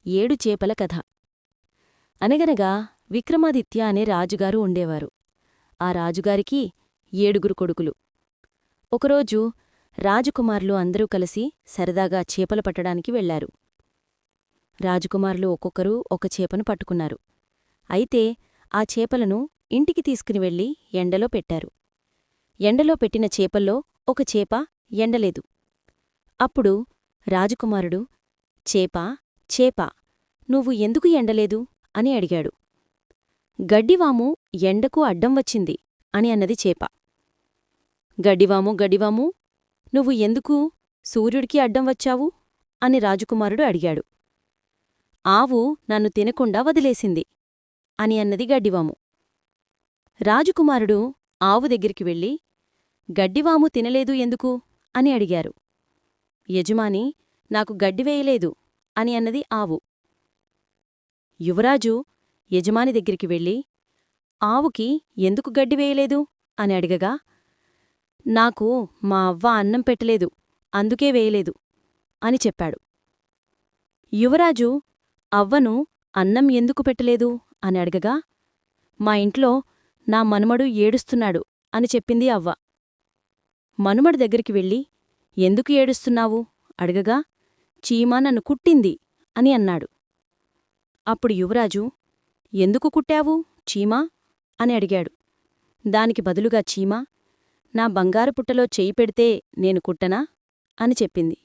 ఏడు చేపల కథ. అనగనగా విక్రమాదిత్య అనే రాజుగారు ఉండేవారు. ఆ రాజుగారికి 7 కొడుకులు. ఒకరోజు రాజకుమారులు అందరూ కలిసి సరదాగా చేపలు పట్టడానికి వెళ్లారు. రాజకుమారులు ఒక్కొక్కరు ఒక చేపను పట్టుకున్నారు. అయితే ఆ చేపలను ఇంటికి తీసుకుని వెళ్లి ఎండలో పెట్టారు. ఎండలో పెట్టిన చేపల్లో ఒక చేప ఎండలేదు. అప్పుడు రాజకుమారుడు, చేపా చేపా, నువ్వు ఎందుకు ఎండలేదు అని అడిగాడు. గడ్డివాము ఎండకు అడ్డం వచ్చింది అని అన్నది చేప. గడ్డివాము గడ్డివాము, నువ్వు ఎందుకు సూర్యుడికి అడ్డం వచ్చావు అని రాజకుమారుడు అడిగాడు. ఆవు నన్ను తినకుండా వదిలేసింది అని అన్నది గడ్డివాము. రాజకుమారుడు ఆవు దగ్గరికి వెళ్ళి, గడ్డివాము తినలేదు ఎందుకు అని అడిగారు. యజమాని, నాకు గడ్డివేయలేదు అని అన్నది ఆవు. యువరాజు యజమాని దగ్గరికి వెళ్ళి, ఆవుకి ఎందుకు గడ్డివేయలేదు అని అడిగగా, నాకు మా అవ్వ అన్నం పెట్టలేదు, అందుకే వేయలేదు అని చెప్పాడు. యువరాజు అవ్వను అన్నం ఎందుకు పెట్టలేదు అని అడగగా, మా ఇంట్లో నా మనుమడు ఏడుస్తున్నాడు అని చెప్పింది అవ్వ. మనుమడు దగ్గరికి వెళ్ళి, ఎందుకు ఏడుస్తున్నావు అడగగా, చీమ నన్ను కుట్టింది అని అన్నాడు. అప్పుడు యువరాజు, ఎందుకు కుట్టావు చీమా అని అడిగాడు. దానికి బదులుగా చీమ, నా బంగారు పుట్టలో చెయ్యి పెడితే నేను కుట్టనా అని చెప్పింది.